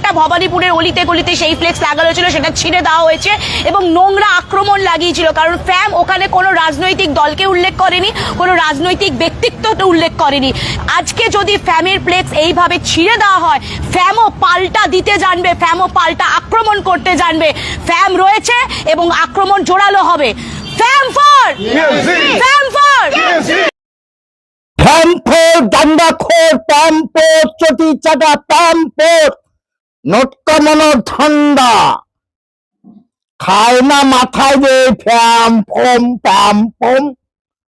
সেটা ভবানীপুরের অলিতে গলিতে সেই ফ্লেক্স লাগানো ছিল, সেটা ছিঁড়ে দেওয়া হয়েছে এবং নোংরা আক্রমণ লাগিয়েছিল। কারণ ফ্যাম ওখানে কোনো রাজনৈতিক দলকে উল্লেখ করেনি, কোনো রাজনৈতিক ব্যক্তিত্বকে উল্লেখ করেনি। আজকে যদি ফ্যামের ফ্লেক্স এইভাবে ছিঁড়ে দেওয়া হয়, ফ্যামও পাল্টা দিতে জানবে, ফ্যামও পাল্টা আক্রমণ করতে জানবে। ফ্যাম রয়েছে এবং আক্রমণ জোরালো হবে। ফ্যাম ফর, ফ্যাম ফর, ফ্যামফোর, দান্ডাখোর, প্যাম্পোর, চটি চাটা প্যাম্পোর, নটকা মনো ঠান্ডা খায় না মাথায় যে ফ্যাম ফোম প্যাম ফোম।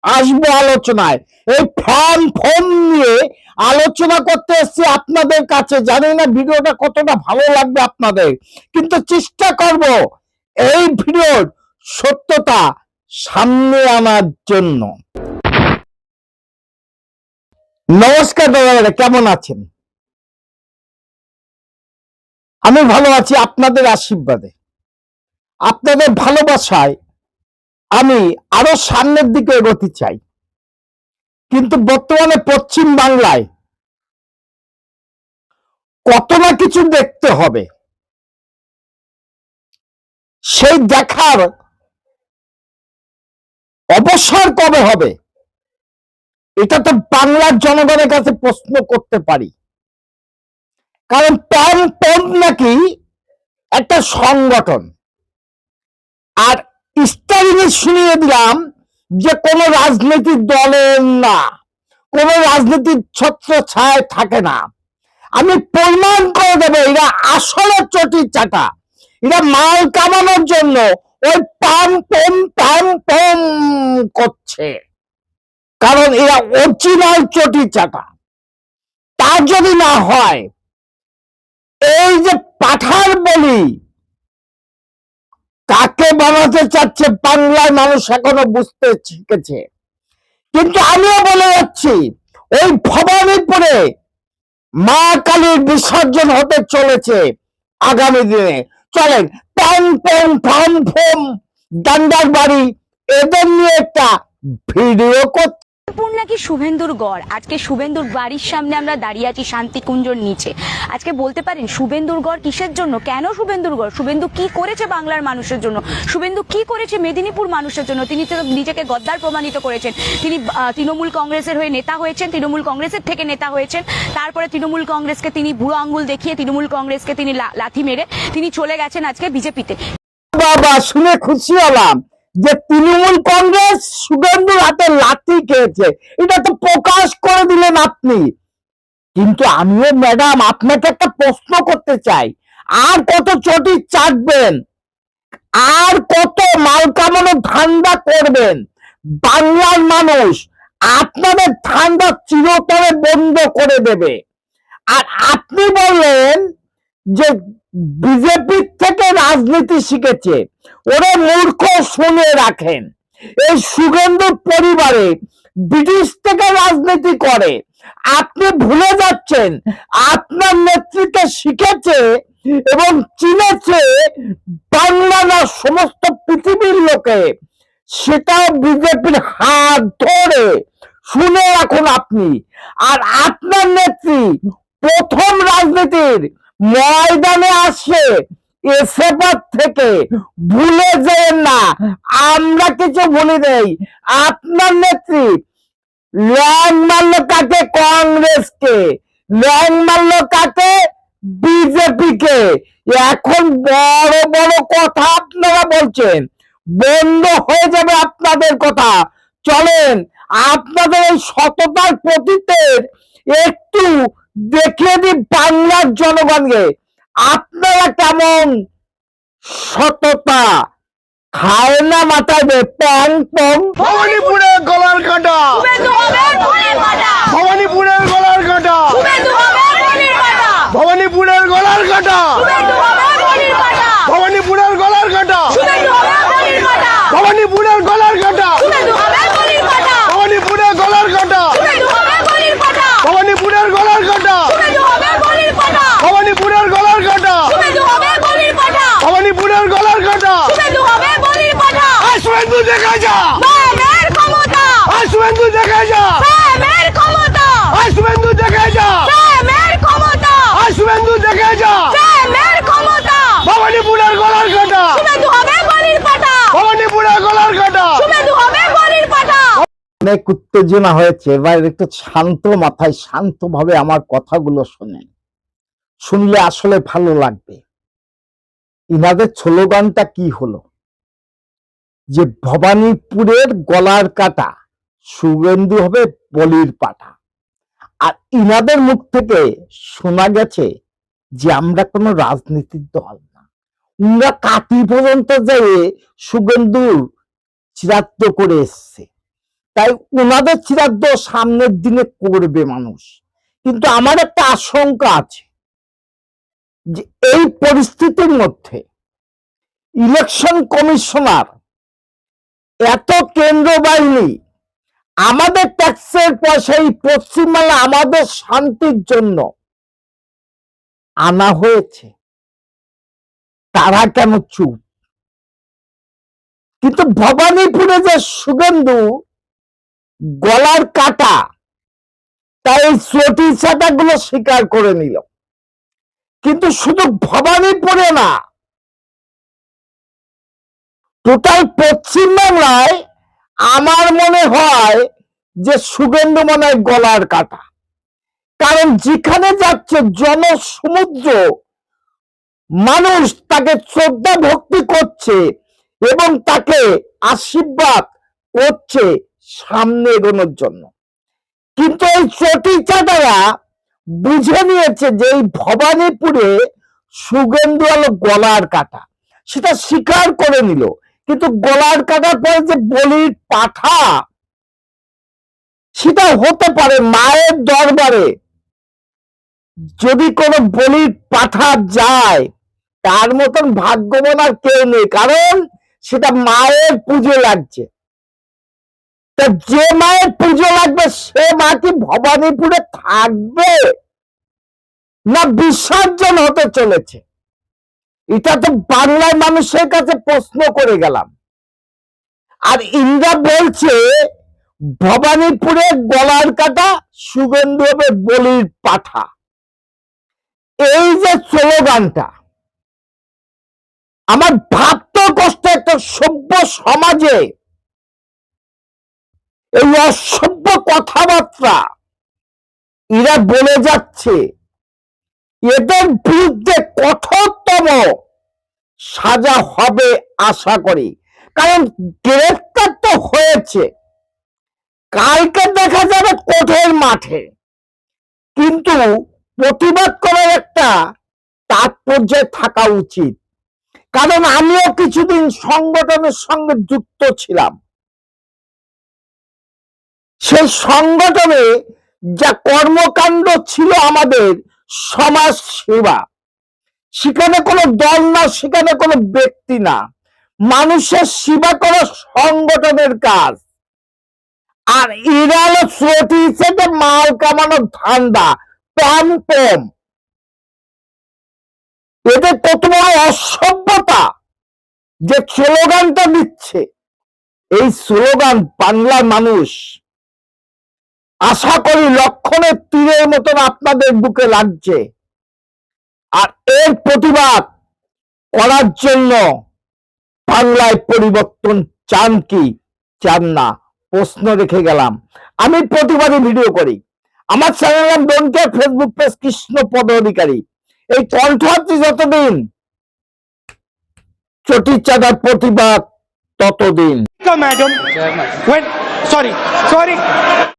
আসবো আলোচনায়। এই ফ্যাম ফোম নিয়ে আলোচনা করতে এসেছি আপনাদের কাছে। জানি না ভিডিওটা কতটা ভালো লাগবে আপনাদের, কিন্তু চেষ্টা করব এই ভিডিওর সত্যতা সামনে আনার জন্য। নমস্কার দাদা, কেমন আছেন? আমি ভালো আছি আপনাদের আশীর্বাদে, আপনাদের ভালোবাসায় আমি আরো সামনের দিকে এগোতে চাই। কিন্তু বর্তমানে পশ্চিম বাংলায় কত না কিছু দেখতে হবে, সেই দেখার অবসর কবে হবে এটা তো বাংলার জনগণের কাছে প্রশ্ন করতে পারি। কারণ প্যান পম নাকি একটা সংগঠন, আর স্টালিনে শুনিয়ে দিলাম যে কোন রাজনৈতিক দলের না, কোন রাজনীতির ছত্র ছায় থাকে না। আমি প্রমাণ করে দেবো এরা আসলে চটি চাটা, এরা মাল কামানোর জন্য ওই পাম পম করছে, কারণ এরা অরিজিনাল চটি চাটা। তা যদি না হয়, এই যে পাঠার বলি কাকে বানাতে চাচ্ছে বাংলার মানুষ এখনো বুঝতে শিখেছে। কিন্তু আমিও বলে যাচ্ছি, ওই ভবানীপুরে মা কালীর বিসর্জন হতে চলেছে আগামী দিনে। চলেন প্যান প্যান ফাম ফোম ডান্ডার বাড়ি এদের নিয়ে একটা ভিডিও করতে। নাকি শুভেন্দুর গড়। আজকে শুভেন্দুর বাড়ির সামনে আমরা দাঁড়িয়ে আছি শান্তিকুঞ্জর নিচে। আজকে বলতে পারেন শুভেন্দুর গড় কিসের জন্য, কেন শুভেন্দুর গড়? শুভেন্দু কি করেছে বাংলার মানুষের জন্য? শুভেন্দু কি করেছে মেদিনীপুর মানুষের জন্য? তিনি তো নিজেকে গদ্দার প্রমাণিত করেছেন। তিনি তৃণমূল কংগ্রেসের হয়ে নেতা হয়েছেন, তৃণমূল কংগ্রেসের থেকে নেতা হয়েছেন, তারপরে তৃণমূল কংগ্রেসকে তিনি বুড়ো আঙ্গুল দেখিয়ে তৃণমূল কংগ্রেসকে তিনি লাথি মেরে তিনি চলে গেছেন আজকে বিজেপিতে। বাবা, শুনে খুশি হলাম যে তৃণমূল কংগ্রেস শুভেন্দুর হাতে লাথি খেয়েছে, এটা তো প্রকাশ করে দিলেন আপনি। কিন্তু আমিও ম্যাডাম আপনাকে একটা প্রশ্ন করতে চাই, আর কত চটি চাটবেন, আর কত মাল কামানোর ধান্দা করবেন? বাংলার মানুষ আপনাদের ধান্দা চিরতরে বন্ধ করে দেবে। আর আপনি বললেন যে বিজেপি থেকে রাজনীতি শিখেছে, ওরা মূর্খ, শুনে রাখেন। এই শুভেন্দুর পরিবারে ব্রিটিশ থেকে রাজনীতি করে। আপনি ভুলে যাচ্ছেন আপনার নেতৃত্বে শিখেছে এবং চিনেছে বাংলা না সমস্ত পৃথিবীর লোকে, সেটাও বিজেপির হাত ধরে। শুনে রাখুন আপনি। আর আপনার নেত্রী প্রথম রাজনীতির ময়দানে আসে এসেপার থেকে, ভুলে যেন না, আমরা কিছু ভুলি নেই। আপনার নেত্রী ল্যাং মারলো কাকে? কংগ্রেসকে। ল্যাং মারলো কাকে? বিজেপিকে। এখন বড় বড় কথা আপনারা বলছেন, বন্ধ হয়ে যাবে আপনাদের কথা। চলেন আপনাদের এই সততার প্রতীকের একটু দেখিয়ে দিই বাংলার জনগণকে আপনারা কেমন সততা। খায় না মাথায় প্যাং পং। ভবানীপুরের গলার কাটা, ভবানীপুরের গলার কাটা, ভবানীপুরের গলার কাটা, ভবানীপুরের গলার কাটা, ভবানীপুরের গলার কাটা, ভবানীপুরের গলার কাটা, ভবানীপুরের গলার কাটা, ভবানীপুরের গলার কাটা, ভবানীপুরের গলার কাটা। শুভেন্দু দেখা যা, শুভেন্দু দেখা যা, শুভেন্দু দেখা যা, শুভেন্দু দেখা যা, অনেক উত্তেজনা হয়েছে, এবার একটু শান্ত মাথায় শান্তভাবে আমার কথাগুলো শোনেন, শুনলে আসলে ভালো লাগবে। ইনাদের স্লোগানটা কি হলো যে ভবানীপুরের গলার কাটা শুভেন্দু হবে বলির পাঠা। আর ইনাদের মুখ থেকে শোনা গেছে যে আমরা কোনো রাজনীতির দল না। উনারা কাটি পর্যন্ত যেয়ে শুভেন্দুর চিরাদ্দ করে এসছে, তাই ওনাদের চিরাদ্দ সামনের দিনে করবে মানুষ। কিন্তু আমার একটা আশঙ্কা আছে যে এই পরিস্থিতির মধ্যে ইলেকশন কমিশনার এত কেন্দ্র বাহিনী আমাদের ট্যাক্সের পয়সা এই পশ্চিমবাংলা আমাদের শান্তির জন্য আনা হয়েছে, তারা কেন চুপ? কিন্তু ভবানীপুরে যে শুভেন্দু গলার কাটা, তাই চটি চাটাগুলো স্বীকার করে নিল। কিন্তু শুধু ভবানীপুরে না, টোটাল পশ্চিমবাংলায় আমার মনে হয় যে শুভেন্দু মনে হয় গলার কাটা। কারণ যেখানে যাচ্ছে জনসমুদ্র, মানুষ তাকে শ্রদ্ধা ভক্তি করছে এবং তাকে আশীর্বাদ করছে সামনে এগোনোর জন্য। কিন্তু এই চটি চাটারা বুঝে নিয়েছে যে এই ভবানীপুরে শুভেন্দু হলো গলার কাটা, সেটা স্বীকার করে নিল। কিন্তু গলার কাটার পরে যে বলির পাঠা, সেটা হতে পারে মায়ের দরবারে যদি কোনো বলির পাঠা যায়, তার মতন ভাগ্যবান আর কেউ নেই, কারণ সেটা মায়ের পুজো লাগছে। তা যে মায়ের পুজো লাগবে সে মা কি ভবানীপুরে থাকবে না বিসর্জন হতে চলেছে? এটা তো বাংলার মানুষের কাছে প্রশ্ন করে গেলাম। আর ইন্দ্রা বলছে ভবানীপুরে গলার কাটা শুভেন্দু হবে বলির পাঠা। এই যে স্লোগানটা, আমার ভাবতে কষ্ট, একটা সভ্য সমাজে এই অসভ্য কথাবার্তা এরা বলে যাচ্ছে, এদের বিরুদ্ধে কঠোরতম সাজা হবে আশা করি। কারণ গ্রেফতার তো হয়েছে, কালকে দেখা যাবে কোর্টের মাঠে। কিন্তু প্রতিবাদ করার একটা তাৎপর্য থাকা উচিত, কারণ আমিও কিছুদিন সংগঠনের সঙ্গে যুক্ত ছিলাম। সেই সংগঠনে যা কর্মকাণ্ড ছিল আমাদের সমাজ সেবা, সেখানে কোনো দল না, সেখানে কোনো ব্যক্তি না, মানুষের সেবা করা সংগঠনের কাজ। আর এরা হলো শ্রোতি হিসেবে মাল কামানোর ধান্দা, প্যান পম। এদের কত বড় অসভ্যতা যে স্লোগানটা দিচ্ছে। এই স্লোগান বাংলার মানুষ আশা করি লক্ষণের তীরের মতন আপনাদের বুকে লাগছে। আর এর প্রতিবাদ করার জন্য বাংলায় পরিবর্তন চান কি চান না প্রশ্ন রেখে গেলাম। আমি প্রতিবাদী ভিডিও করি, আমার চ্যানেল নাম don't care, Facebook page Krishnapada Adhikari. এই কণ্ঠটি যতদিন চটি চাঁদার প্রতিবাদ ততদিন। Madam, when sorry.